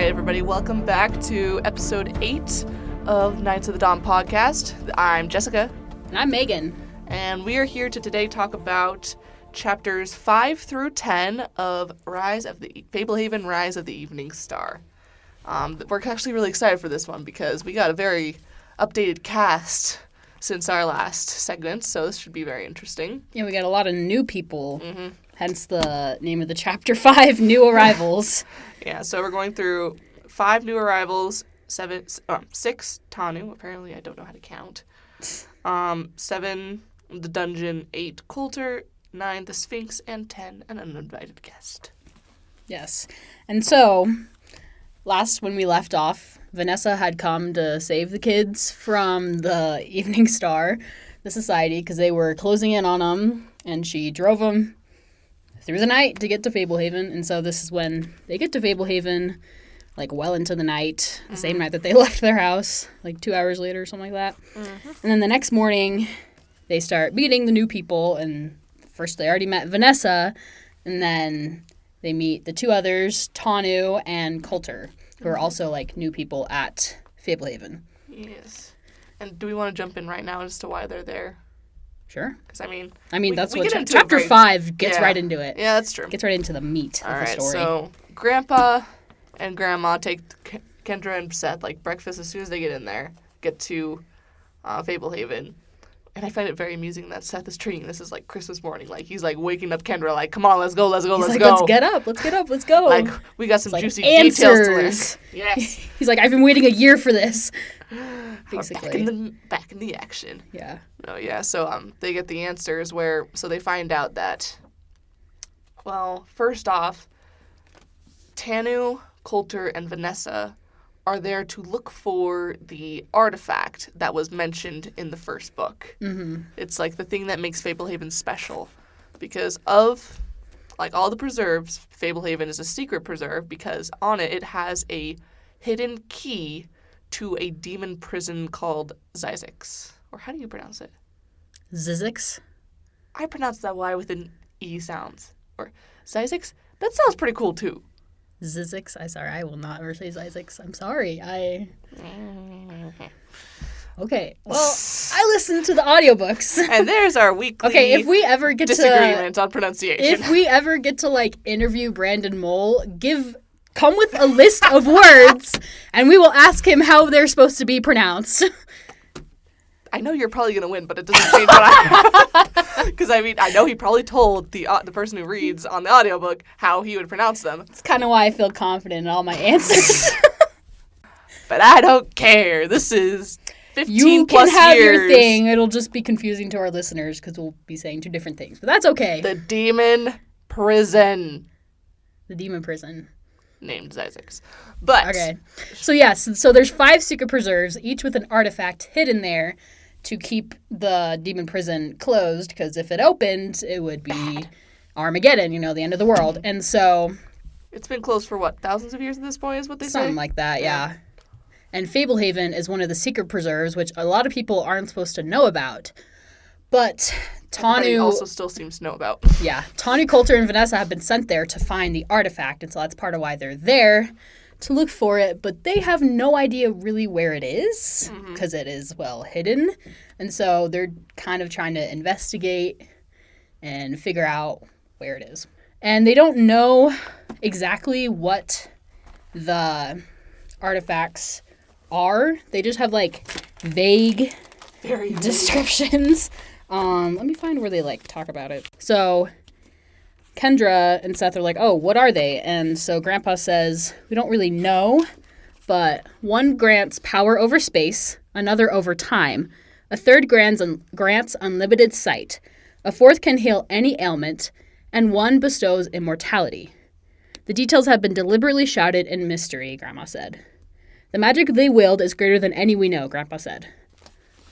everybody. Welcome back to episode 8 of Knights of the Dawn podcast. I'm Jessica. And I'm Megan. And we are here to today talk about chapters 5 through 10 of Fablehaven Rise of the Evening Star. We're actually really excited for this one because we got a very updated cast since our last segment, so this should be very interesting. Yeah, we got a lot of new people, hence the name of the chapter 5, New Arrivals. Yeah, so we're going through 5 new arrivals, 6 Tanu, apparently I don't know how to count, 7 the dungeon, 8 Coulter, 9 the Sphinx, and 10 an uninvited guest. Yes, and so when we left off, Vanessa had come to save the kids from the Evening Star, the society, because they were closing in on them, and she drove them through the night to get to Fablehaven. And so this is when they get to Fablehaven, like well into the night, the same night that they left their house, like 2 hours later or something like that. And then the next morning, they start meeting the new people, and first they already met Vanessa, and then they meet the 2 others, Tanu and Coulter, who are also, like, new people at Fablehaven. Yes. And do we want to jump in right now as to why they're there? Sure. Because, I mean, that's what chapter 5 gets right into it. Yeah, that's true. Gets right into the meat of the story. All right, so Grandpa and Grandma take Kendra and Seth, like, breakfast as soon as they get in there, get to Fablehaven. And I find it very amusing that Seth is treating this as, like, Christmas morning. Like, he's, like, waking up Kendra, like, come on, let's go. He's like, let's get up, let's go. Like, we got some juicy details to learn. Yes. He's like, I've been waiting a year for this. Basically. Back in the action. Yeah. Oh, yeah, so they get the answers so they find out that, well, first off, Tanu, Coulter, and Vanessa are there to look for the artifact that was mentioned in the first book. Mm-hmm. It's like the thing that makes Fablehaven special. Because of, like, all the preserves, Fablehaven is a secret preserve because on it has a hidden key to a demon prison called Zizix. Or how do you pronounce it? Zizix? I pronounce that Y with an E sounds. Or Zizix? That sounds pretty cool, too. Zizix? I will not ever say Zizix. I'm sorry. Okay. Well, I listened to the audiobooks. And there's our weekly if we ever get disagreement on pronunciation. If we ever get to, like, interview Brandon Mole, come with a list of words, and we will ask him how they're supposed to be pronounced. I know you're probably going to win, but it doesn't change what I... Because, I mean, I know he probably told the person who reads on the audiobook how he would pronounce them. It's kind of why I feel confident in all my answers. But I don't care. This is 15 you plus years. You can have your thing. It'll just be confusing to our listeners because we'll be saying 2 different things. But that's okay. The demon prison. The demon prison. Named Zizix. But... Okay. So, yes. So there's 5 secret preserves, each with an artifact hidden there to keep the demon prison closed, because if it opened, it would be Armageddon, the end of the world. And so... It's been closed for, what, thousands of years at this point is what they say? Something like that, yeah. And Fablehaven is one of the secret preserves, which a lot of people aren't supposed to know about. But Everybody also still seems to know about. Yeah. Tanu, Coulter, and Vanessa have been sent there to find the artifact, and so that's part of why they're there, to look for it, but they have no idea really where it is, because it is, well, hidden. And so they're kind of trying to investigate and figure out where it is. And they don't know exactly what the artifacts are. They just have, like, vague descriptions. Let me find where they, like, talk about it. So Kendra and Seth are like, oh, what are they? And so Grandpa says, we don't really know, but one grants power over space, another over time, a third grants unlimited sight, a fourth can heal any ailment, and one bestows immortality. The details have been deliberately shrouded in mystery, Grandma said. The magic they wield is greater than any we know, Grandpa said.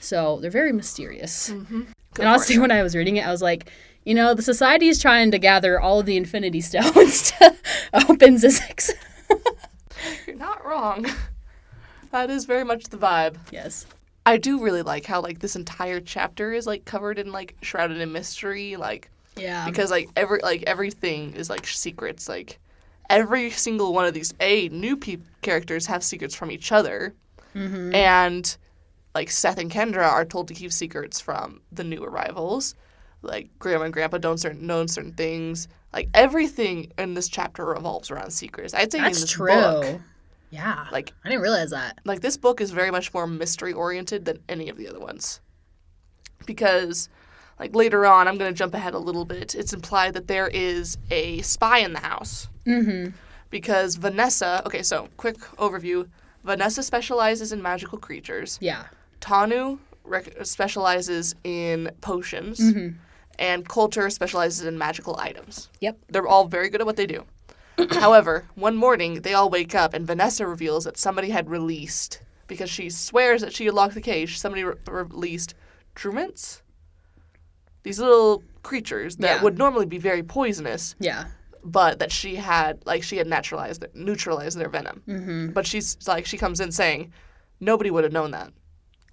So they're very mysterious. Mm-hmm. And honestly, when I was reading it, I was like, the society is trying to gather all of the Infinity Stones to open Zizix. You're not wrong. That is very much the vibe. Yes. I do really like how, like, this entire chapter is, like, covered in, like, shrouded in mystery, like... Yeah. Because, like, everything is, like, secrets, like... every single one of these new characters have secrets from each other, and like Seth and Kendra are told to keep secrets from the new arrivals. Like Grandma and Grandpa don't know certain things. Like everything in this chapter revolves around secrets. I'd say That's in this true. book, Yeah. like I didn't realize that. like this book is very much more mystery oriented than any of the other ones. Because like later on, I'm going to jump ahead a little bit. It's implied that there is a spy in the house. Because Vanessa, okay, so quick overview. Vanessa specializes in magical creatures. Yeah. Tanu specializes in potions. And Coulter specializes in magical items. Yep. They're all very good at what they do. However, one morning, they all wake up, and Vanessa reveals that somebody had released, because she swears that she had locked the cage, somebody released Druments? These little creatures that would normally be very poisonous. Yeah. But that she had neutralized their venom. But she's like, she comes in saying, nobody would have known that.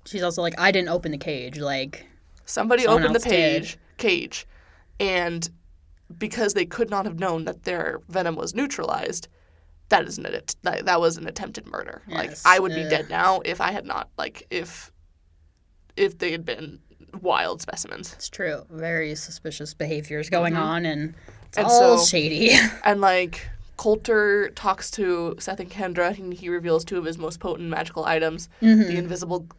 She's also like, I didn't open the cage. Like, somebody someone opened the else cage, and because they could not have known that their venom was neutralized, that was an attempted murder. Yes. Like, I would be dead now if I had not, like, if they had been wild specimens. It's true. Very suspicious behaviors going on, and it's And all so- shady. And, like, Coulter talks to Seth and Kendra, and he reveals two of his most potent magical items. The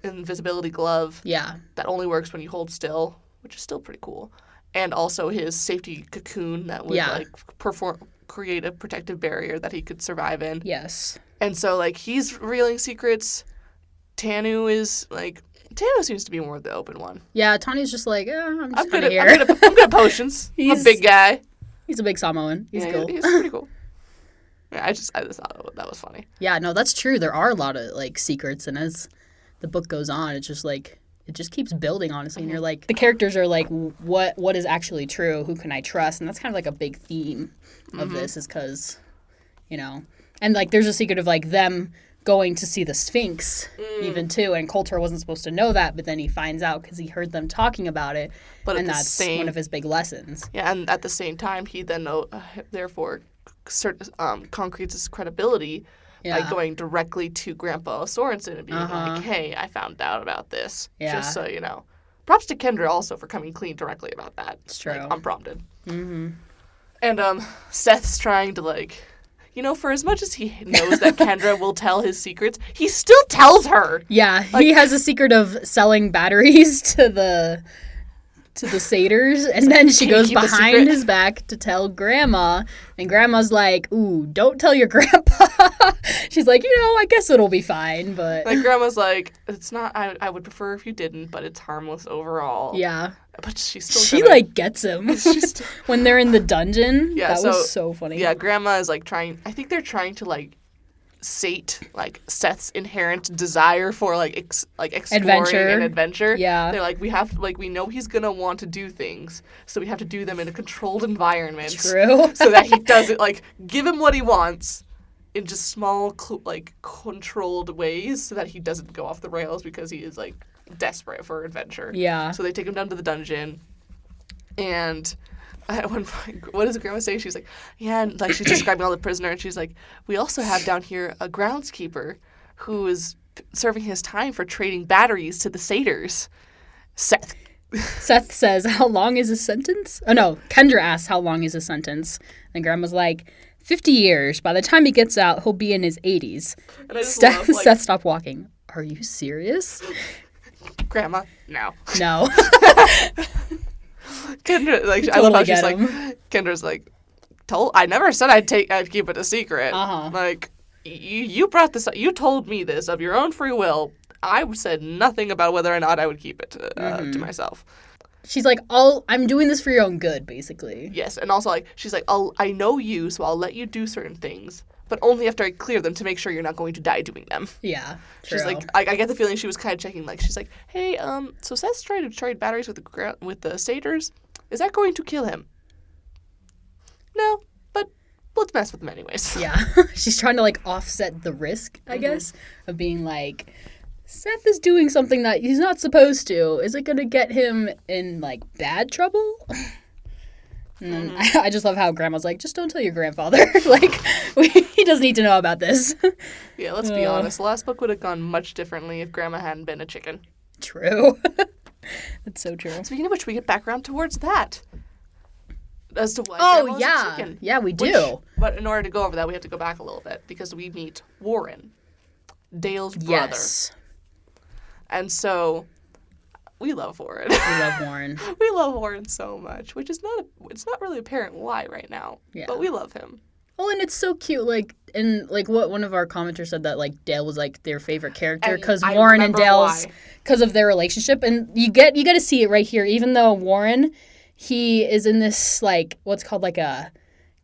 invisibility glove Yeah. that only works when you hold still, which is still pretty cool. And also his safety cocoon that would, create a protective barrier that he could survive in. Yes. And so, like, he's revealing secrets. Tanu seems to be more the open one. Yeah, Tawny's just like, I'm just I'm good kind of here. I'm good at potions. I'm a big guy. He's a big Samoan. He's cool. He's pretty cool. Yeah, I just thought that was funny. Yeah, no, that's true. There are a lot of, like, secrets, and as the book goes on, it's just, like, it just keeps building, honestly, and you're like, the characters are like, what is actually true? Who can I trust? And that's kind of, like, a big theme of this is because, you know, and, like, there's a secret of, like, them going to see the Sphinx, even, too, and Coulter wasn't supposed to know that, but then he finds out because he heard them talking about it, and that's one of his big lessons. Yeah, and at the same time, he then, therefore, concretes his credibility by going directly to Grandpa Sorensen and being like, hey, I found out about this. Yeah. Just so you know. Props to Kendra also for coming clean directly about that. It's true. Like, unprompted. And Seth's trying to, like, you know, for as much as he knows that Kendra will tell his secrets, he still tells her. Yeah, he has a secret of selling batteries to the satyrs, and then she goes behind his back to tell Grandma, and Grandma's like, ooh, don't tell your grandpa. She's like, I guess it'll be fine, but... Like, Grandma's like, it's not, I would prefer if you didn't, but it's harmless overall. Yeah. But she's still She, like, gets him. Still... when they're in the dungeon. Yeah, that was so funny. Yeah, Grandma is, like, I think they're trying to, like, sate, like, Seth's inherent desire for, like, exploring and adventure. Yeah. They're like, we know he's gonna want to do things, so we have to do them in a controlled environment. True. So that he doesn't, like, give him what he wants in just small, controlled ways so that he doesn't go off the rails because he is, like, desperate for adventure. Yeah. So they take him down to the dungeon, and... at one point, what does Grandma say? She's like, yeah, and like she's describing all the prisoners, and she's like, we also have down here a groundskeeper who is serving his time for trading batteries to the satyrs. Seth says, how long is his sentence? Oh, no, Kendra asks how long is his sentence, and Grandma's like, 50 years. By the time he gets out, he'll be in his 80s. And I just love, like, Seth stopped walking. Are you serious? Grandma, no. No. Kendra, like, totally I love how she's get like, Kendra's like, I never said I'd keep it a secret. Uh-huh. Like, you brought this up, you told me this of your own free will. I said nothing about whether or not I would keep it to myself. She's like, I'm doing this for your own good, basically. Yes, and also, like, she's like, I know you, so I'll let you do certain things, but only after I clear them to make sure you're not going to die doing them. Yeah, true. She's like, I get the feeling she was kind of checking, like, she's like, hey, so Seth's trying to trade batteries with the satyrs. Is that going to kill him? No, but let's mess with him anyways. Yeah, she's trying to, like, offset the risk, I guess, of being like, Seth is doing something that he's not supposed to. Is it going to get him in, like, bad trouble? And And then I just love how Grandma's like, just don't tell your grandfather. Like, he doesn't need to know about this. Yeah, let's be honest. The last book would have gone much differently if Grandma hadn't been a chicken. True. That's so true. Speaking of which, we get back around towards that. As to why Grandma was a chicken. Yeah, we do. But in order to go over that, we have to go back a little bit because we meet Warren, Dale's brother. Yes. And so we love Warren. We love Warren. We love Warren so much, which is it's not really apparent why right now. Yeah. But we love him. Oh, and it's so cute. Like, and like what one of our commenters said that like Dale was like their favorite character because Warren and Dale's because of their relationship, and you get to see it right here. Even though Warren, he is in this like what's called like a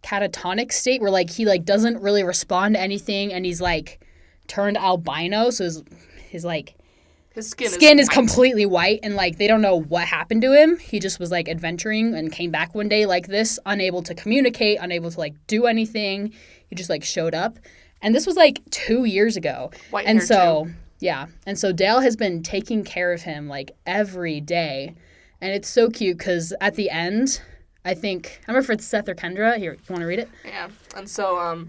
catatonic state where like he like doesn't really respond to anything, and he's like turned albino, so his like his skin is completely white, and like they don't know what happened to him. He just was like adventuring and came back one day like this, unable to communicate, unable to like do anything. He just like showed up, and this was like 2 years ago. White and hair so too. Yeah, and so Dale has been taking care of him like every day, and it's so cute because at the end, I remember if it's Seth or Kendra. Here, you want to read it? Yeah, and so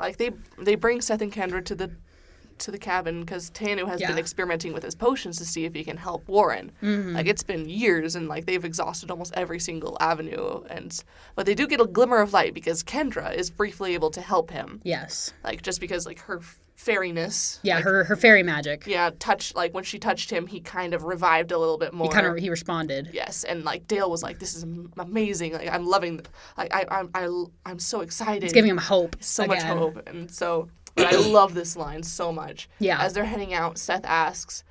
like they bring Seth and Kendra to the cabin because Tanu has been experimenting with his potions to see if he can help Warren. Mm-hmm. Like, it's been years, and like they've exhausted almost every single avenue, but they do get a glimmer of light because Kendra is briefly able to help him. Yes. Like, just because like her fairiness. Yeah, like, her fairy magic. Yeah, like when she touched him, he kind of revived a little bit more. He responded. Yes, and like Dale was like, "This is amazing! Like, I'm loving. I'm so excited." It's giving him hope. So much hope, and so. But I love this line so much. Yeah. As they're heading out, Seth asks,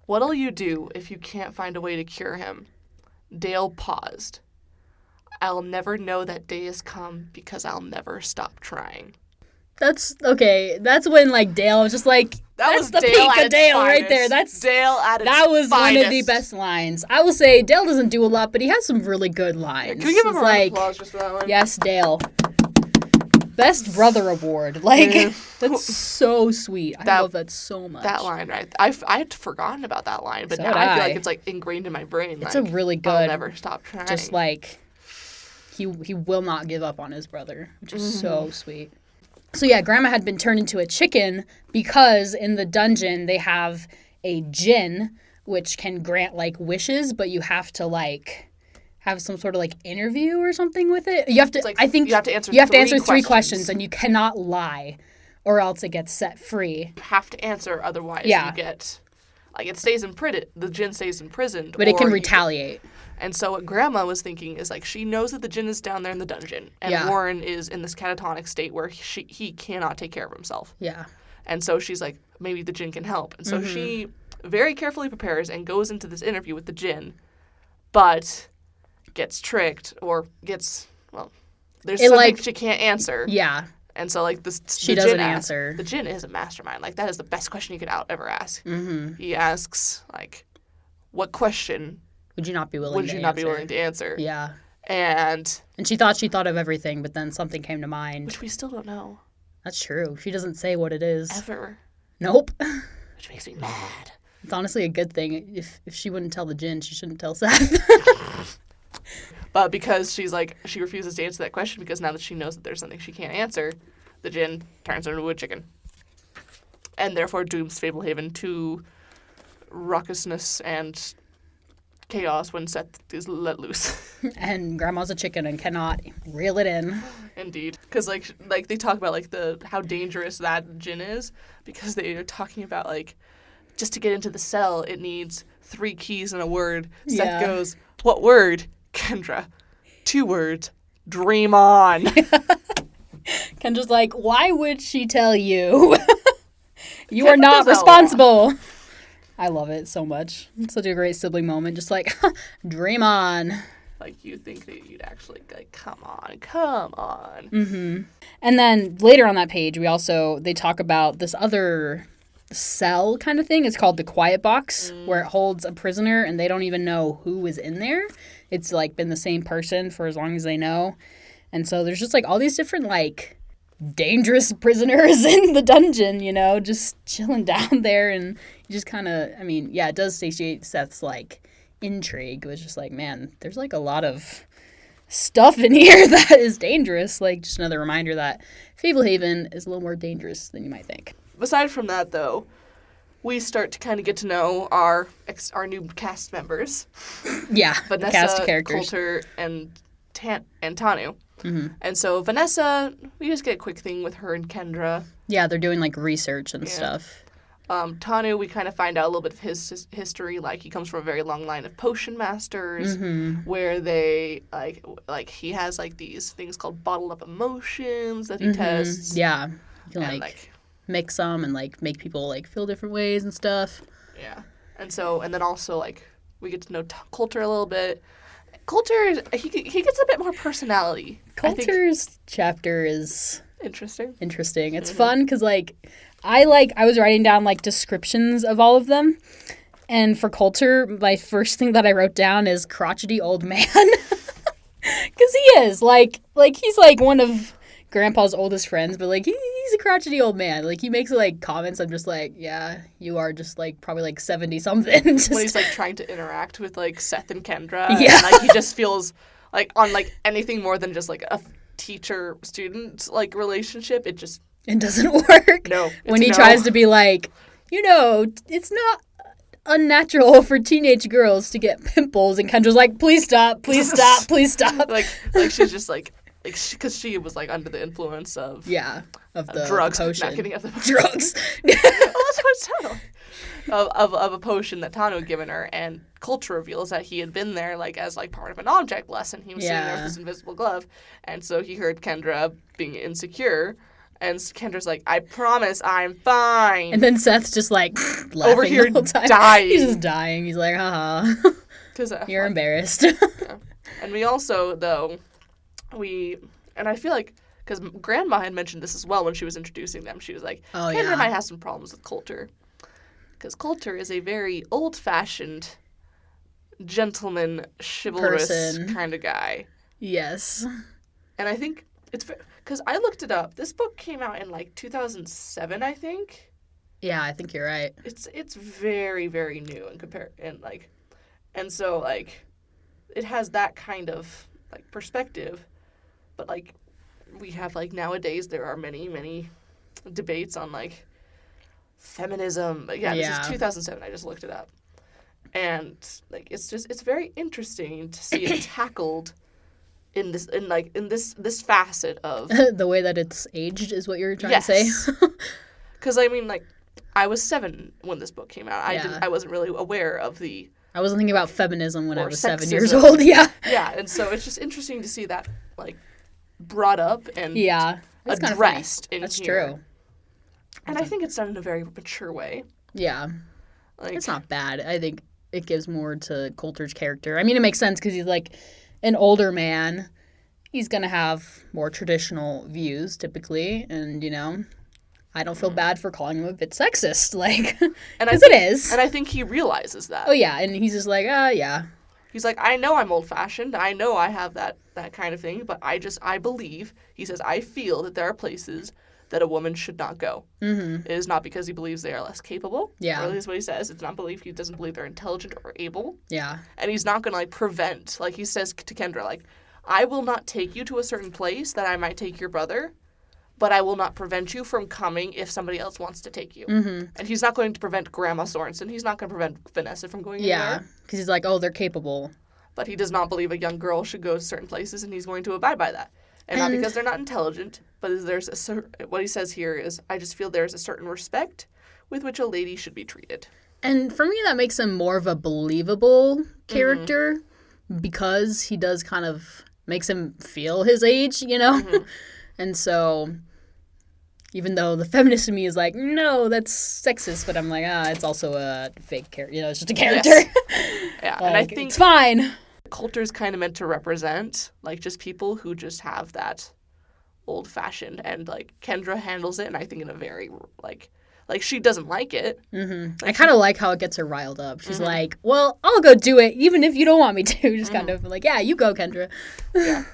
"What'll you do if you can't find a way to cure him?" Dale paused. "I'll never know that day has come because I'll never stop trying." That's okay. That's when like Dale was just like that's the Dale peak of Dale right there. That's Dale at its That was finest. one of the best lines. I will say Dale doesn't do a lot, but he has some really good lines. Can we give him a round of applause just for that one? Yes, Dale. Best brother award. Like, that's so sweet. I love that so much. That line, right? I had forgotten about that line, but So now I feel like it's like ingrained in my brain. It's like, a really good. I'll never stop trying. Just like he will not give up on his brother, which is so sweet. So yeah, Grandma had been turned into a chicken because in the dungeon they have a djinn which can grant like wishes, but you have to like have some sort of like interview or something with it. You have to. I think you have to answer three questions, and you cannot lie, or else it gets set free. You have to answer, otherwise you get like it stays in prison. The djinn stays imprisoned, but it can retaliate. And so what Grandma was thinking is like she knows that the djinn is down there in the dungeon, and Warren is in this catatonic state where he cannot take care of himself. Yeah. And so she's like, maybe the djinn can help. And so she very carefully prepares and goes into this interview with the djinn, but gets tricked or gets, there's something like, she can't answer. Yeah. And so like she doesn't answer. The djinn is a mastermind. Like that is the best question you could ever ask. Mm-hmm. He asks like, what question would you not be willing to answer? Yeah. And she thought of everything, but then something came to mind. Which we still don't know. That's true. She doesn't say what it is. Ever. Nope. Which makes me mad. It's honestly a good thing. If she wouldn't tell the djinn, she shouldn't tell Seth. But because she refuses to answer that question because now that she knows that there's something she can't answer, the djinn turns her into a chicken. And therefore dooms Fablehaven to raucousness and chaos when Seth is let loose. And Grandma's a chicken and cannot reel it in. Indeed. Because like they talk about like how dangerous that djinn is because they are talking about like just to get into the cell it needs 3 keys and a word. Seth goes, "What word?" Kendra, 2 words. Dream on. Kendra's like, why would she tell you? You are not responsible. I love it so much. It's such a great sibling moment. Just like, dream on. Like, you think that you'd actually, like, come on. Mm-hmm. And then later on that page, they talk about this other cell kind of thing. It's called the quiet box, where it holds a prisoner, and they don't even know who is in there. It's, like, been the same person for as long as they know. And so there's just, like, all these different, like, dangerous prisoners in the dungeon, you know, just chilling down there. And you just kind of, I mean, yeah, it does satiate Seth's, like, intrigue. It was just like, man, there's, like, a lot of stuff in here that is dangerous. Like, just another reminder that Fablehaven is a little more dangerous than you might think. Aside from that, though, we start to kind of get to know our new cast members. Yeah, Vanessa, the cast of characters. Coulter, and Tanu. Mm-hmm. And so Vanessa, we just get a quick thing with her and Kendra. Yeah, they're doing, like, research and stuff. Tanu, we kind of find out a little bit of his history. Like, he comes from a very long line of potion masters, where they, like he has, like, these things called bottled up emotions that he tests. Yeah, you can, And, like, mix them and, like, make people, like, feel different ways and stuff. Yeah. And then also, like, we get to know Coulter a little bit. Coulter, he gets a bit more personality. Coulter's chapter is interesting. It's fun because, like, I was writing down, like, descriptions of all of them. And for Coulter, my first thing that I wrote down is crotchety old man. Because he is. Like, he's, like, one of Grandpa's oldest friends, but, like, he's a crotchety old man. Like, he makes, like, comments. I'm just like, yeah, you are just, like, probably, like, 70-something. When he's, like, trying to interact with, like, Seth and Kendra. Yeah. And, like, he just feels, like, on, like, anything more than just, like, a teacher-student, like, relationship, it doesn't work. No. When he tries to be like, it's not unnatural for teenage girls to get pimples, and Kendra's like, please stop, please stop, please stop. like she's just like because she was like under the influence of the drugs. potion. Not kidding, of the drugs. Oh, that's what it sounded like. Of a potion that Tanu had given her, and Coulter reveals that he had been there like as like part of an object lesson. He was sitting there with his invisible glove, and so he heard Kendra being insecure. And Kendra's like, I promise I'm fine. And then Seth's just like laughing over here the whole time. Dying. He's just dying. He's like, haha. You're embarrassed. Yeah. And we also, though, and I feel like, because Grandma had mentioned this as well when she was introducing them. She was like, Kendra might have some problems with Coulter. Because Coulter is a very old-fashioned, gentleman, chivalrous kind of guy. Yes. And I think it's because I looked it up. This book came out in like 2007, I think. Yeah, I think you're right. It's very, very new and so like it has that kind of like perspective, but like we have like nowadays there are many debates on like feminism. But yeah, this is 2007. I just looked it up, and like it's very interesting to see it tackled in this facet of the way that it's aged is what you're trying to say. Because I mean, like, I was 7 when this book came out. I wasn't really aware of the. I wasn't thinking about feminism when I was sexism. 7 years old. Yeah. Yeah, and so it's just interesting to see that like brought up and addressed in That's here. true. And I think it's done in a very mature way. Yeah, like, it's not bad. I think it gives more to Coulter's character. I mean, it makes sense because he's like an older man. He's gonna have more traditional views typically, and I don't feel bad for calling him a bit sexist, like, because it is. And I think he realizes that. Oh yeah, and he's just like, yeah. He's like, I know I'm old-fashioned. I know I have that kind of thing, but I believe. He says, I feel that there are places that a woman should not go. Mm-hmm. It is not because he believes they are less capable. Yeah. Or at least what he says. It's not belief. He doesn't believe they're intelligent or able. Yeah. And he's not going to, like, prevent. Like, he says to Kendra, like, I will not take you to a certain place that I might take your brother, but I will not prevent you from coming if somebody else wants to take you. Mm-hmm. And he's not going to prevent Grandma Sorensen. He's not going to prevent Vanessa from going anywhere. Yeah, because he's like, oh, they're capable. But he does not believe a young girl should go to certain places, and he's going to abide by that. And not because they're not intelligent, but what he says here is, I just feel there's a certain respect with which a lady should be treated. And for me, that makes him more of a believable character because he does kind of makes him feel his age, Mm-hmm. And so, even though the feminist in me is like, no, that's sexist, but I'm like, it's also a fake character. It's just a character. Yes. Yeah, like, and I think it's fine. Coulter's kind of meant to represent, like, just people who just have that old-fashioned, and, like, Kendra handles it, and I think in a very, like she doesn't like it. Mm-hmm. Like, I kind of like how it gets her riled up. She's like, well, I'll go do it, even if you don't want me to. Just kind of like, yeah, you go, Kendra. Yeah.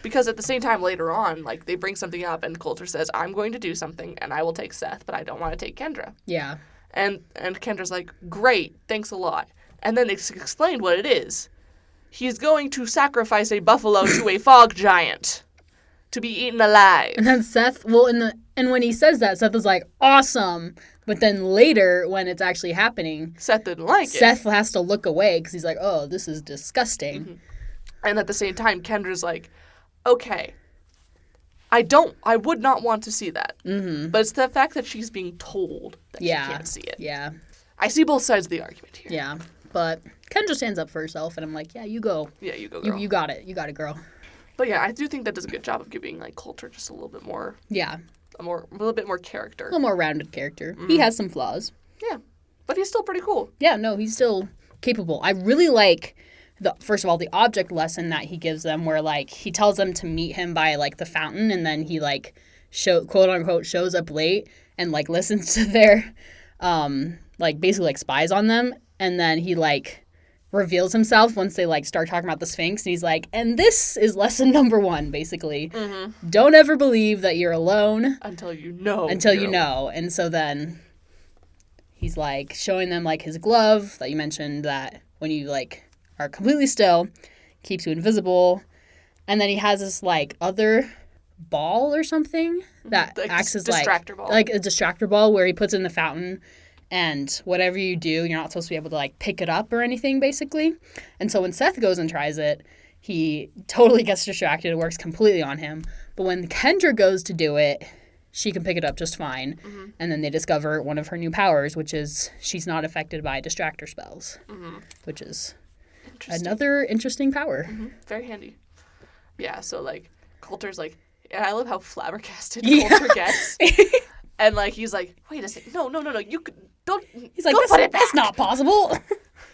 Because at the same time, later on, like, they bring something up, and Coulter says, I'm going to do something, and I will take Seth, but I don't want to take Kendra. Yeah. And Kendra's like, great, thanks a lot. And then it's explained what it is. he's going to sacrifice a buffalo to a fog giant to be eaten alive. And then Seth, and when he says that, Seth is like, awesome. But then later, when it's actually happening, Seth didn't like it. Seth has to look away because he's like, oh, this is disgusting. Mm-hmm. And at the same time, Kendra's like, okay, I would not want to see that. Mm-hmm. But it's the fact that she's being told that she can't see it. Yeah. I see both sides of the argument here. Yeah. But Kendra stands up for herself, and I'm like, yeah, you go. Yeah, you go, girl. You got it. You got it, girl. But yeah, I do think that does a good job of giving, like, Coulter just a little bit more... Yeah. A little bit more character. A little more rounded character. Mm-hmm. He has some flaws. Yeah. But he's still pretty cool. Yeah, no, he's still capable. I really like, first of all, the object lesson that he gives them where, like, he tells them to meet him by, like, the fountain, and then he, like, quote-unquote shows up late and, like, listens to their, like, basically, like, spies on them, and then he, like, reveals himself once they, like, start talking about the Sphinx, and he's like, and this is lesson number 1, basically. Mm-hmm. Don't ever believe that you're alone. Until you know. And so then he's, like, showing them, like, his glove that you mentioned that when you, like, are completely still, keeps you invisible. And then he has this, like, other ball or something that like acts as, distractor ball. like a distractor ball where he puts in the fountain. And whatever you do, you're not supposed to be able to, like, pick it up or anything, basically. And so when Seth goes and tries it, he totally gets distracted. It works completely on him. But when Kendra goes to do it, she can pick it up just fine. Mm-hmm. And then they discover one of her new powers, which is she's not affected by distractor spells, which is another interesting power. Mm-hmm. Very handy. Yeah, so, like, Coulter's like, and I love how flabbergasted Coulter gets. And, like, he's like, wait a second. No, you could, don't, he's like, don't put it back. That's not possible.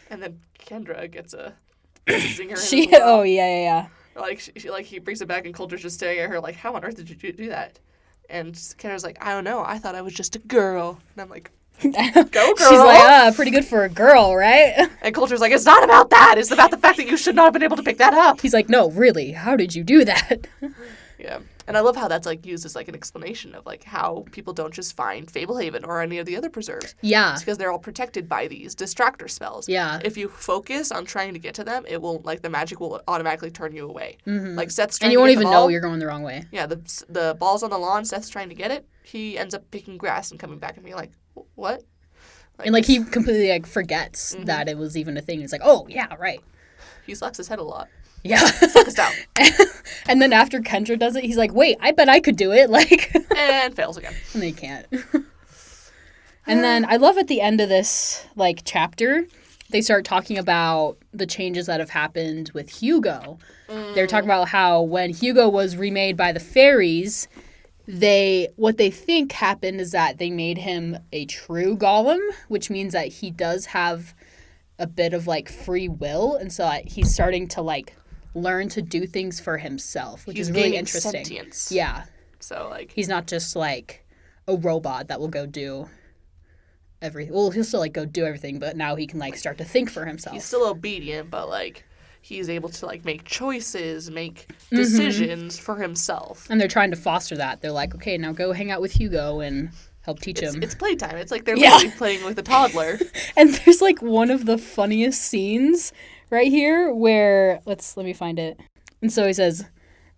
And then Kendra gets a zinger in his mouth. Oh, yeah. Like, he brings it back, and Coulter's just staring at her like, how on earth did you do that? And Kendra's like, I don't know. I thought I was just a girl. And I'm like, go, girl. She's like, pretty good for a girl, right? And Coulter's like, it's not about that. It's about the fact that you should not have been able to pick that up. He's like, no, really. How did you do that? Yeah. And I love how that's, like, used as, like, an explanation of, like, how people don't just find Fablehaven or any of the other preserves. Yeah. It's because they're all protected by these distractor spells. Yeah. If you focus on trying to get to them, it will, like, the magic will automatically turn you away. Mm-hmm. Like, Seth's trying and you to won't get even the ball. know you're going the wrong way. Yeah, the ball's on the lawn, Seth's trying to get it. He ends up picking grass and coming back and being like, what? Like, and, like, he completely, like, forgets that it was even a thing. He's like, oh, yeah, right. He slaps his head a lot. Yeah. Focused out. And then after Kendra does it, he's like, wait, I bet I could do it. Like, and fails again. And they can't. And then I love at the end of this, like, chapter, they start talking about the changes that have happened with Hugo. They're talking about how when Hugo was remade by the fairies, what they think happened is that they made him a true golem, which means that he does have a bit of, like, free will. And so he's starting to, like, learn to do things for himself, which is really interesting. Sentience. Yeah. So, like, he's not just, like, a robot that will go do everything. Well, he'll still, like, go do everything, but now he can, like, start to think for himself. He's still obedient, but, like, he's able to, like, make choices, make decisions for himself. And they're trying to foster that. They're like, okay, now go hang out with Hugo and help teach him. It's playtime. It's like they're literally playing with a toddler. And there's, like, one of the funniest scenes right here where, let me find it. And so he says,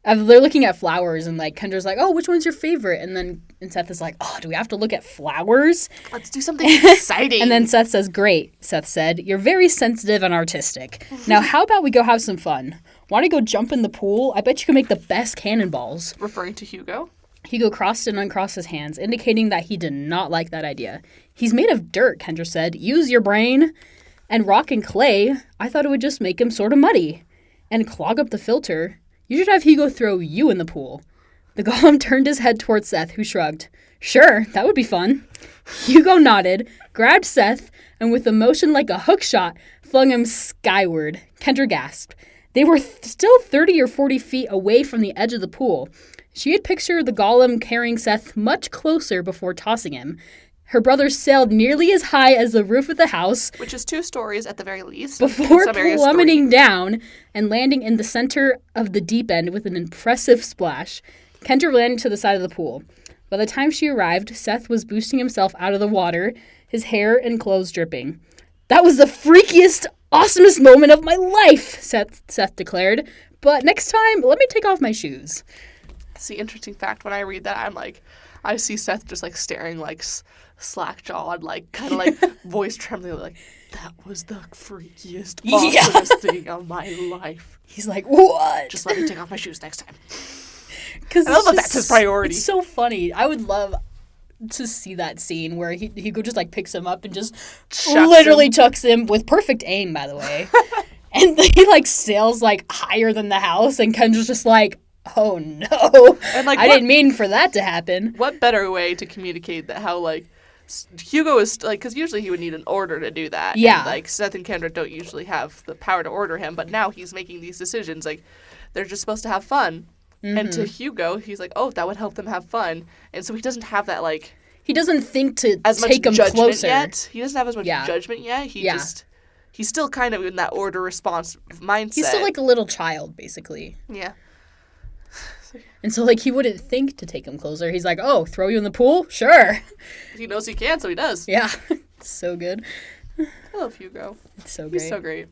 they're looking at flowers, and, like, Kendra's like, oh, which one's your favorite? And Seth is like, oh, do we have to look at flowers? Let's do something exciting. And then Seth says, great, Seth said. You're very sensitive and artistic. Now, how about we go have some fun? Want to go jump in the pool? I bet you can make the best cannonballs. Referring to Hugo? Hugo crossed and uncrossed his hands, indicating that he did not like that idea. He's made of dirt, Kendra said. Use your brain. And rock and clay, I thought it would just make him sort of muddy. And clog up the filter. You should have Hugo throw you in the pool. The golem turned his head towards Seth, who shrugged. Sure, that would be fun. Hugo nodded, grabbed Seth, and with a motion like a hook shot, flung him skyward. Kendra gasped. They were still 30 or 40 feet away from the edge of the pool. She had pictured the golem carrying Seth much closer before tossing him. Her brothers sailed nearly as high as the roof of the house, which is 2 stories at the very least, before plummeting down and landing in the center of the deep end with an impressive splash. Kendra ran to the side of the pool. By the time she arrived, Seth was boosting himself out of the water, his hair and clothes dripping. That was the freakiest awesomest moment of my life, Seth declared. But next time, let me take off my shoes. See, interesting fact, when I read that, I'm like, I see Seth just, like, staring, like, slack-jawed, like, kind of, like, voice trembling, like, that was the freakiest, awesomest thing of my life. He's like, what? Just let me take off my shoes next time. Because I love that that's his priority. It's so funny. I would love to see that scene where Hugo just, like, picks him up and just chucks him with perfect aim, by the way. And he, like, sails, like, higher than the house, and Kendra's just like, oh, no. And, like, I didn't mean for that to happen. What better way to communicate that how, like, Hugo is, like, because usually he would need an order to do that. Yeah. And, like, Seth and Kendra don't usually have the power to order him, but now he's making these decisions. Like, they're just supposed to have fun. Mm-hmm. And to Hugo, he's like, oh, that would help them have fun. And so he doesn't have that, like... He doesn't think to as take much him closer. Yet. He doesn't have as much judgment yet. He's still kind of in that order response mindset. He's still like a little child, basically. Yeah. And so, like, he wouldn't think to take him closer. He's like, oh, throw you in the pool? Sure. He knows he can, so he does. Yeah. It's so good. I love Hugo. It's so great. He's so great.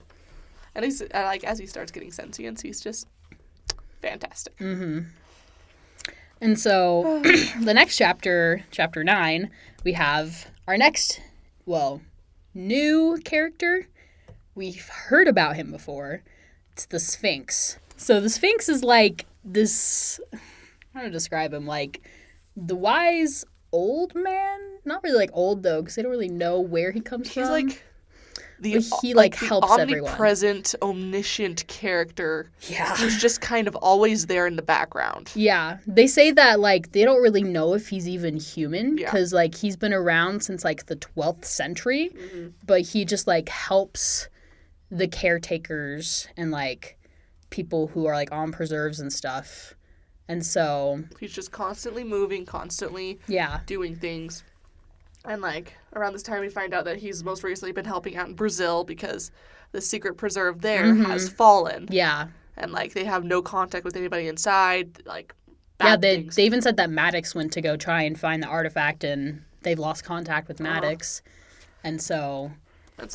And he's, like, as he starts getting sentience, he's just fantastic. Mm-hmm. And so, the next chapter, chapter 9, we have our next, new character. We've heard about him before. It's the Sphinx. So the Sphinx is like this, how to describe him, like the wise old man? Not really like old though, because they don't really know where he comes from. He's like he helps everyone. Omnipresent, omniscient character. Yeah. Who's just kind of always there in the background. Yeah. They say that, like, they don't really know if he's even human, because, like, he's been around since, like, the 12th century, but he just, like, helps the caretakers and, like, people who are, like, on preserves and stuff. And so... he's just constantly moving, constantly doing things. And, like, around this time we find out that he's most recently been helping out in Brazil because the secret preserve there has fallen. Yeah. And, like, they have no contact with anybody inside, like, they even said that Maddox went to go try and find the artifact, and they've lost contact with Maddox. And so,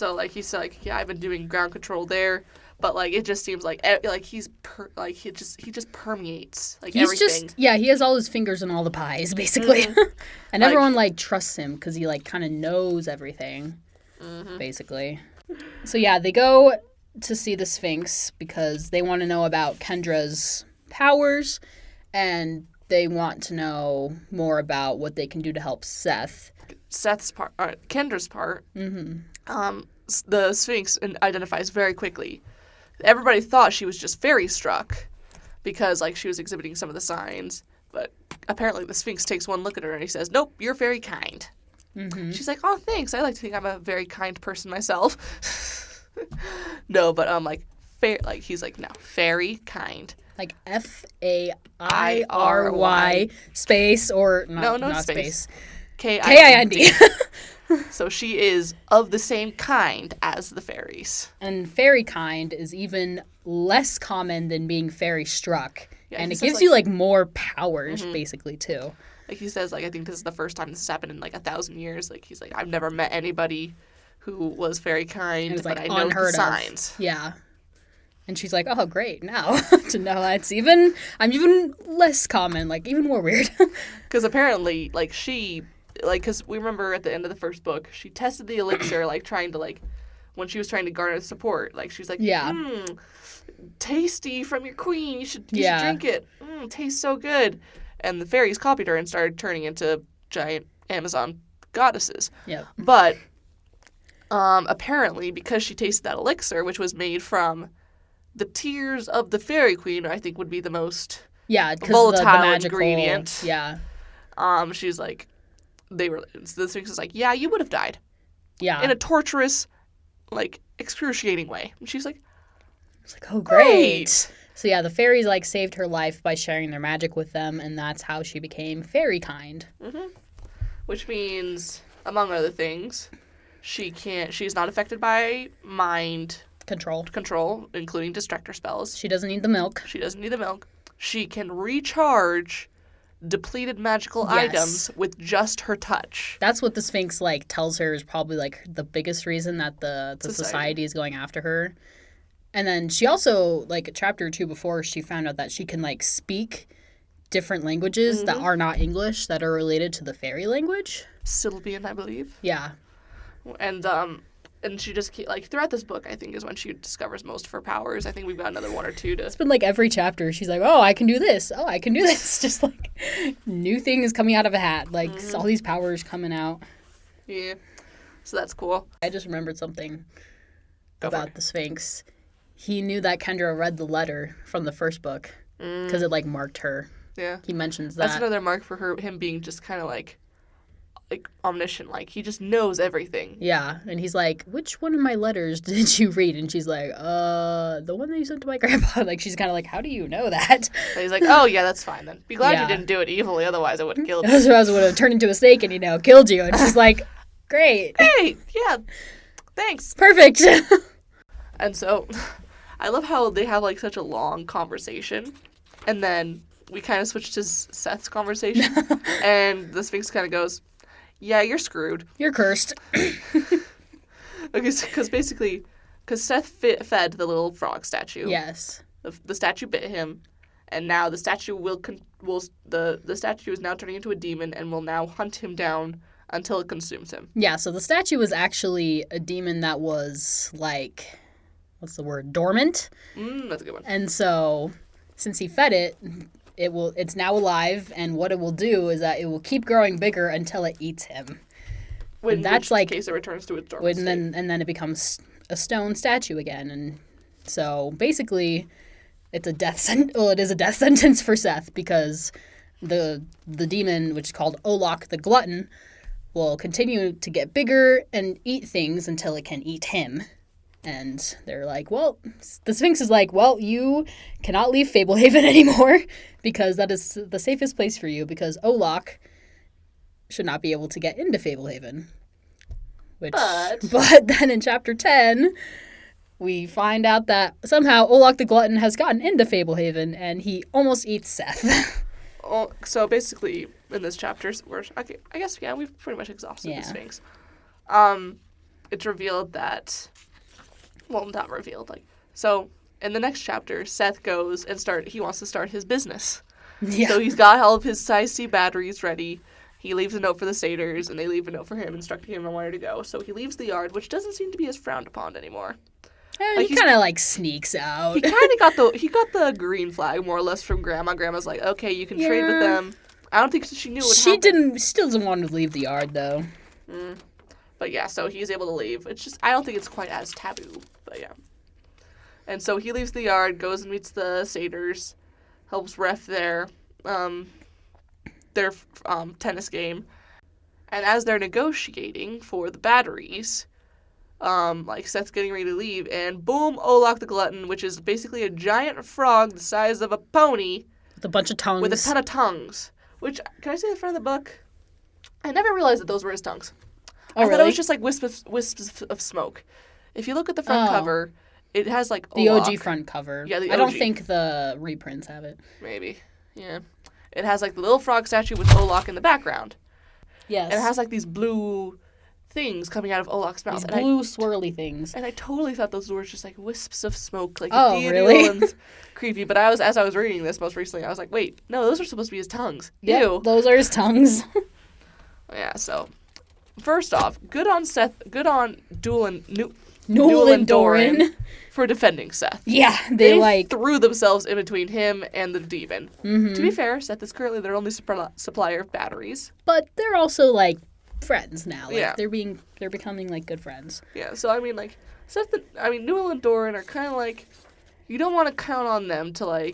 like, he's like, yeah, I've been doing ground control there. But, like, it just seems like he just permeates, like, everything. He has all his fingers in all the pies, basically. And everyone, like, trusts him because he, like, kind of knows everything, basically. So, yeah, they go to see the Sphinx because they want to know about Kendra's powers, and they want to know more about what they can do to help Seth. Seth's part, Kendra's part, the Sphinx identifies very quickly. Everybody thought she was just fairy struck because, like, she was exhibiting some of the signs. But apparently the Sphinx takes one look at her and he says, nope, you're very kind. Mm-hmm. She's like, oh, thanks. I like to think I'm a very kind person myself. No, but, he's like, no, very kind. Like F-A-I-R-Y space or not space. K-I-N-D. So she is of the same kind as the fairies. And fairy kind is even less common than being fairy struck. Yeah, and it gives you, like, more powers, basically, too. Like, he says, like, I think this is the first time this has happened in, like, 1,000 years. Like, he's like, I've never met anybody who was fairy kind, but I know the signs. Yeah. And she's like, oh, great, now to know I'm even less common, like, even more weird. Because apparently, like, because we remember at the end of the first book, she tested the elixir, like, trying to, like, when she was trying to garner support, like, she was like, tasty from your queen, you should drink it. Tastes so good. And the fairies copied her and started turning into giant Amazon goddesses. Yeah. But apparently, because she tasted that elixir, which was made from the tears of the fairy queen, I think would be the most volatile the magical ingredient. Yeah. She's like, the Sphinx is like, yeah, you would have died. Yeah. In a torturous, like, excruciating way. And she's like, it's like, oh, great. So, yeah, the fairies, like, saved her life by sharing their magic with them, and that's how she became fairy kind. Mm-hmm. Which means, among other things, she's not affected by mind control, including distractor spells. She doesn't need the milk. She can recharge depleted magical Yes. items with just her touch. That's what the Sphinx like tells her is probably like the biggest reason that the society is going after her. And then she also, like a chapter or two before, she found out that she can like speak different languages that are not English that are related to the fairy language. Sylvian, I believe. Yeah. And she just like throughout this book, I think, is when she discovers most of her powers. I think we've got another one or two to. It's been like every chapter she's like, oh, I can do this. Oh, I can do this. Just like new things coming out of a hat. Like all these powers coming out. Yeah. So that's cool. I just remembered something Go for about it. the Sphinx. He knew that Kendra read the letter from the first book because it like marked her. Yeah. He mentions that. That's another mark for him being just kind of like omniscient. Like he just knows everything. Yeah, and he's like, which one of my letters did you read? And she's like, the one that you sent to my grandpa. Like, she's kind of like, how do you know that? And he's like, oh yeah, that's fine then. Be glad Yeah. you didn't do it evilly, otherwise I would have killed you. Otherwise, I would have turned into a snake and, killed you. And she's like, great. Hey, yeah, thanks. Perfect. And so, I love how they have like such a long conversation, and then we kind of switch to Seth's conversation, and the Sphinx kind of goes, yeah, you're screwed. You're cursed. Okay, because Seth fed the little frog statue. Yes. The statue bit him, and now the statue the statue is now turning into a demon and will now hunt him down until it consumes him. Yeah, so the statue was actually a demon that was like, what's the word? Dormant. That's a good one. And so, since he fed it, it's now alive, and what it will do is that it will keep growing bigger until it eats him. In that's which like case it returns to its dormant state. and then it becomes a stone statue again, and so basically, it is a death sentence for Seth because the demon, which is called Olok the Glutton, will continue to get bigger and eat things until it can eat him. And they're like, well, the Sphinx is like, well, you cannot leave Fablehaven anymore because that is the safest place for you because Olok should not be able to get into Fablehaven. But then in chapter 10, we find out that somehow Olok the Glutton has gotten into Fablehaven and he almost eats Seth. So basically, in this chapter, I guess, we've pretty much exhausted Yeah. the Sphinx. It's revealed that... Well, not revealed. So in the next chapter, Seth goes and he wants to start his business. Yeah. So he's got all of his size C batteries ready. He leaves a note for the satyrs, and they leave a note for him instructing him on where to go. So he leaves the yard, which doesn't seem to be as frowned upon anymore. He kind of sneaks out. He kind of got the green flag more or less from Grandma. Grandma's like, okay, you can trade with them. I don't think she knew what happened. She still doesn't want to leave the yard though. But yeah, so he's able to leave. It's just I don't think it's quite as taboo. But yeah. And so he leaves the yard, goes and meets the satyrs, helps ref their tennis game. And as they're negotiating for the batteries, Seth's getting ready to leave, and boom, Olok the Glutton, which is basically a giant frog the size of a pony. With a bunch of tongues. With a ton of tongues. Which, can I say the front of the book? I never realized that those were his tongues. Oh, I really? thought it was just wisps of smoke. If you look at the front cover, it has the Olok. OG front cover. Yeah, the I don't OG. think the reprints have it. Maybe. Yeah. It has the little frog statue with Olok in the background. Yes. And it has these blue things coming out of Olok's mouth. These blue swirly things. And I totally thought those were just wisps of smoke, Oh, really? and creepy. But as I was reading this most recently, I was like, wait, no, those are supposed to be his tongues. Yep, Ew. those are his tongues. Yeah. So, first off, good on Seth. Good on Newell and Doran. for defending Seth. Yeah, they threw themselves in between him and the demon. Mm-hmm. To be fair, Seth is currently their only supplier of batteries. But they're also friends now. Yeah. They're becoming good friends. Yeah. So Seth. Newell and Doran are kind of you don't want to count on them to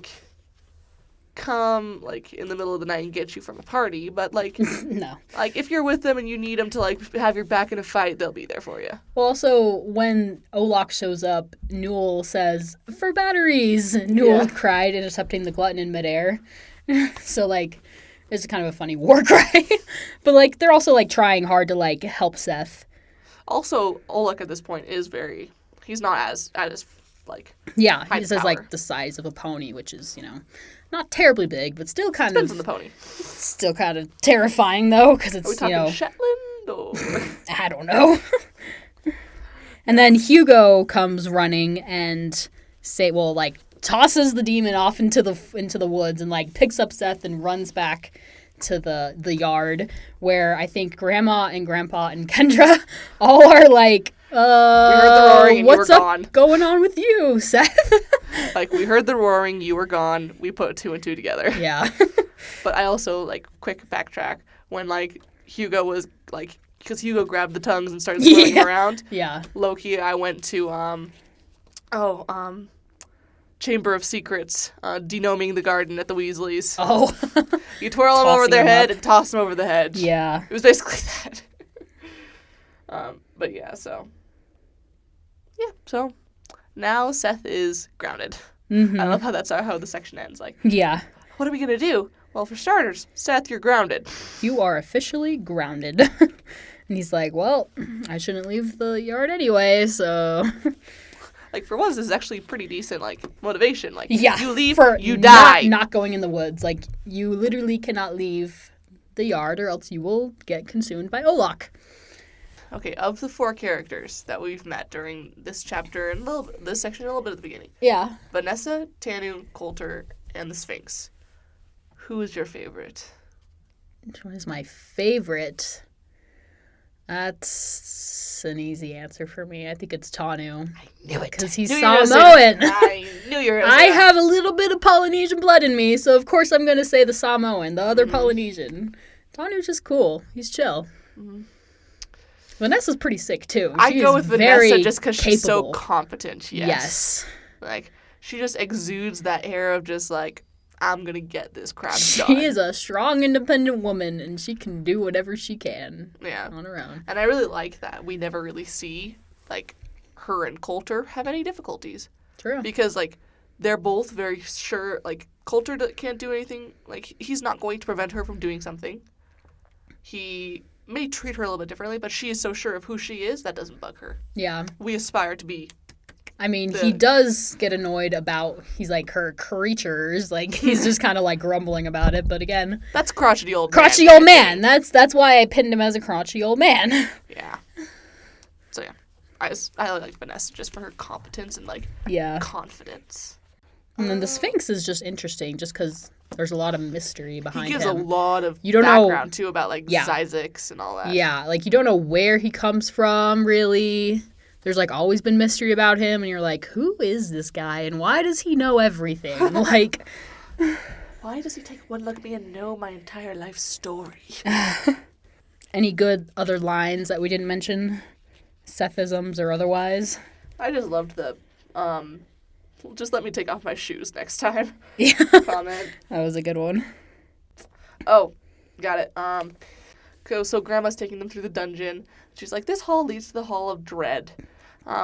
come in the middle of the night and get you from a party, but No. if you're with them and you need them to have your back in a fight, they'll be there for you. Well, also when Olok shows up, Newell says, "For batteries!" Newell cried, intercepting the glutton in midair. So it's kind of a funny war cry. But they're also trying hard to help Seth. Also, Olok at this point is he's not as Yeah, height he says power. the size of a pony, which is, not terribly big, but still kind Depends of on the pony. still kind of terrifying though, because Are we it's talking Shetland or? I don't know. And then Hugo comes running and tosses the demon off into the woods and like picks up Seth and runs back to the yard where I think Grandma and Grandpa and Kendra all are like, we heard the roaring and what's you were up gone. going on with you, Seth? Like, we heard the roaring, you were gone. We put 2 and 2 together. Yeah. But I also, like, quick backtrack, when, like, Hugo was, like, because Hugo grabbed the tongues and started swirling around. Yeah. Low-key, I went to, Chamber of Secrets, denoming the garden at the Weasleys. Oh. You twirl them over Tossing their them head up. and toss them over the hedge. Yeah. It was basically that. But yeah, so. Yeah, so now Seth is grounded. Mm-hmm. I love how that's how the section ends. Like, Yeah. what are we going to do? Well, for starters, Seth, you're grounded. You are officially grounded. And he's like, well, I shouldn't leave the yard anyway, so. Like, for once, this is actually pretty decent, like, motivation. Like, Yeah. you leave, for you die. Not going in the woods. Like, you literally cannot leave the yard or else you will get consumed by Olok. Okay, of the 4 characters that we've met during this chapter and this section, a little bit at the beginning, Yeah. Vanessa, Tanu, Coulter, and the Sphinx. Who is your favorite? Which one is my favorite? That's an easy answer for me. I think it's Tanu. I knew it. Because he's Knew you were gonna say Samoan. that. I knew you were going to I say that. have a little bit of Polynesian blood in me, so of course I'm going to say the Samoan, the other Polynesian. Tanu's just cool. He's chill. Mhm. Vanessa's pretty sick, too. I She go is with very Vanessa just because she's so capable. competent. Yes. Like, she just exudes that air of just, like, I'm going to get this crap She done. is a strong, independent woman, and she can do whatever she can Yeah. on her own. And I really like that. We never really see, like, her and Coulter have any difficulties. True. Because, like, they're both very sure, like, Coulter can't do anything. Like, he's not going to prevent her from doing something. He may treat her a little bit differently, but she is so sure of who she is, that doesn't bug her. Yeah. We aspire to be. I mean, he does get annoyed about, he's like, her creatures. Like, he's just kind of, like, grumbling about it. But again, That's crotchety old man. crotchety old man. That's why I pinned him as a crotchety old man. Yeah. So, yeah. I like Vanessa just for her competence and, like, Yeah. confidence. And then the Sphinx is just interesting just because there's a lot of mystery behind He gives him. a lot of You don't know- background, too, about, like, Yeah. Zyzix and all that. Yeah, like, you don't know where he comes from, really. There's, like, always been mystery about him, and you're like, who is this guy, and why does he know everything? Like, Why does he take one look at me and know my entire life story? any good other lines that we didn't mention? Sethisms or otherwise? I just loved the, just let me take off my shoes next time Yeah, comment. that was a good one. Oh, got it. So Grandma's taking them through the dungeon. She's like, this hall leads to the Hall of Dread.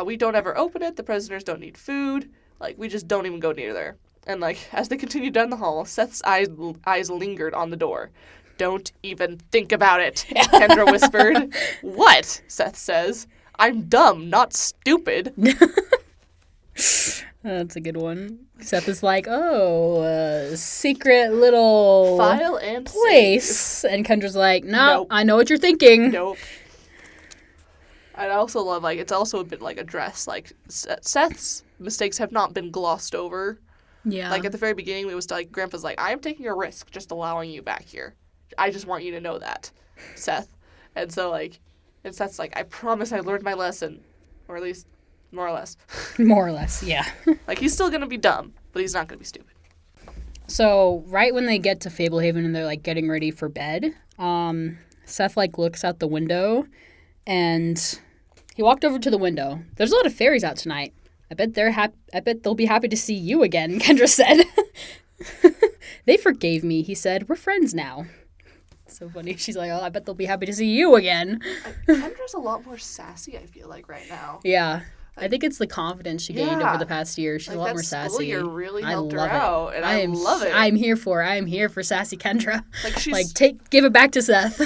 We don't ever open it. The prisoners don't need food. Like, we just don't even go near there. And, like, as they continue down the hall, Seth's eyes lingered on the door. Don't even think about it, Kendra whispered. What? Seth says. I'm dumb, not stupid. That's a good one. Seth is like, secret little File and place. And Kendra's like, no, Nope. I know what you're thinking. Nope. I also love, like, it's also a bit, like, addressed. Like, Seth's mistakes have not been glossed over. Yeah. Like, at the very beginning, it was, like, Grandpa's like, I am taking a risk just allowing you back here. I just want you to know that, Seth. And so, like, and Seth's like, I promise I learned my lesson. Or at least, more or less. More or less, yeah. Like, he's still going to be dumb, but he's not going to be stupid. So, right when they get to Fablehaven and they're, like, getting ready for bed, Seth, like, looks out the window, and he walked over to the window. There's a lot of fairies out tonight. I bet they'll be happy to see you again, Kendra said. They forgave me, he said. We're friends now. So funny. She's like, oh, I bet they'll be happy to see you again. Kendra's a lot more sassy, I feel like, right now. Yeah. I think it's the confidence she gained Yeah. over the past year. She's Like, a lot that more school sassy. year really I helped her love it. out, and I love it. I'm here for sassy Kendra. Like, she's... Give it back to Seth.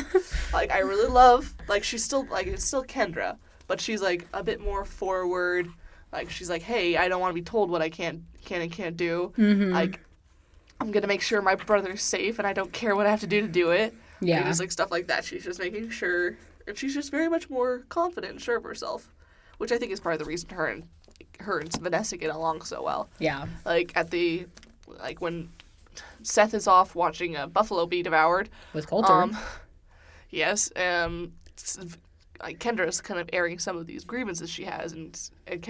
Like, I really love, like, she's still, like, it's still Kendra, but she's, like, a bit more forward. Like, she's like, hey, I don't want to be told what I can and can't do. Mm-hmm. Like, I'm gonna make sure my brother's safe, and I don't care what I have to do it. Yeah. And just like stuff like that. She's just making sure, and she's just very much more confident and sure of herself, which I think is part of the reason her and Vanessa get along so well. Yeah. Like when Seth is off watching a buffalo be devoured With Coulter. Yes, like Kendra's kind of airing some of these grievances she has, and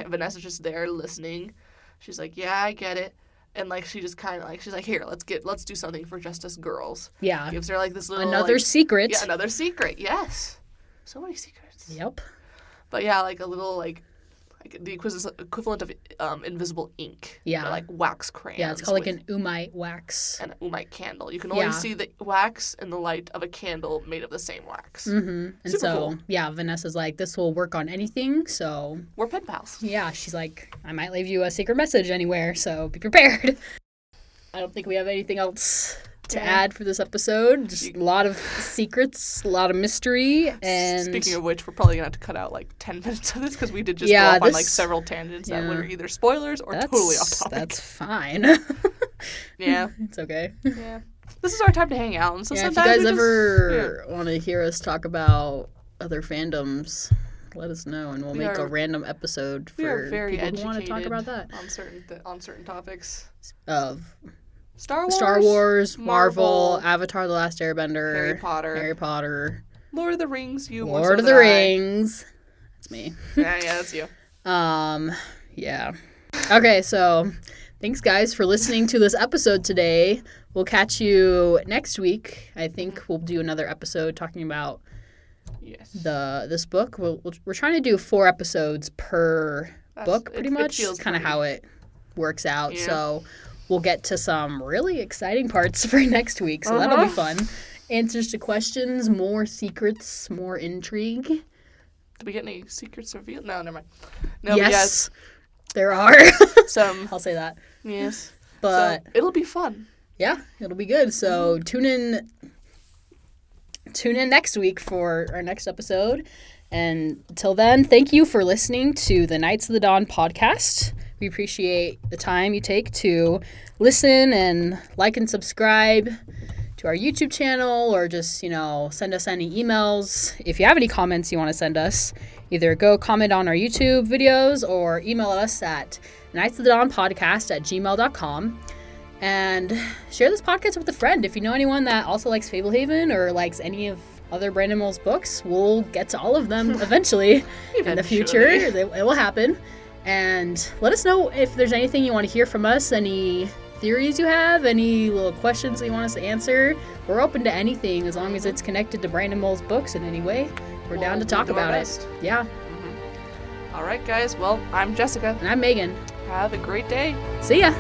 Vanessa's just there listening. She's like, "Yeah, I get it," and like she just kind of like she's like, "Here, let's do something for just us girls." Yeah. Gives her like this little Another secret. Yeah, another secret. Yes, so many secrets. Yep. But yeah, like a little like the equivalent of invisible ink. Yeah. Or like wax crayons. Yeah, it's called like an umite wax. And an umite candle. You can only see the wax in the light of a candle made of the same wax. Mm-hmm. And Super cool. yeah, Vanessa's like, this will work on anything, so... We're pen pals. Yeah, she's like, I might leave you a secret message anywhere, so be prepared. I don't think we have anything else to add for this episode. Just a lot of secrets, a lot of mystery, and... Speaking of which, we're probably going to have to cut out like 10 minutes of this because we did just go off on like several tangents that were either spoilers or totally off topic. That's fine. Yeah. It's okay. Yeah. This is our time to hang out. And so if you guys ever want to hear us talk about other fandoms, let us know, and we'll make a random episode for people who want to talk about that. On certain topics. Of... Star Wars, Marvel, Avatar: The Last Airbender, Harry Potter, Lord of the Rings. Lord of the Rings. That's me. Yeah, that's you. Yeah. Okay, so thanks guys for listening to this episode today. We'll catch you next week. I think we'll do another episode talking about this book. We're trying to do 4 episodes per book, pretty much. That's kind of how it works out. Yeah. So. We'll get to some really exciting parts for next week, so that'll be fun. Answers to questions, more secrets, more intrigue. Did we get any secrets revealed? No, never mind. No, yes, there are. I'll say that. Yes. But so, it'll be fun. Yeah, it'll be good. So tune in next week for our next episode. And until then, thank you for listening to the Knights of the Dawn podcast. We appreciate the time you take to listen and like and subscribe to our YouTube channel, or just, send us any emails. If you have any comments you want to send us, either go comment on our YouTube videos or email us at knightsofthedawnpodcast@gmail.com. And share this podcast with a friend. If you know anyone that also likes Fablehaven or likes any of other Brandon Mole's books, we'll get to all of them eventually. In the future. It will happen. And let us know if there's anything you want to hear from us, any theories you have, any little questions that you want us to answer. We're open to anything as long as it's connected to Brandon Mole's books in any way. We're down to talk about it. Yeah. All right, guys. Well, I'm Jessica. And I'm Megan. Have a great day. See ya.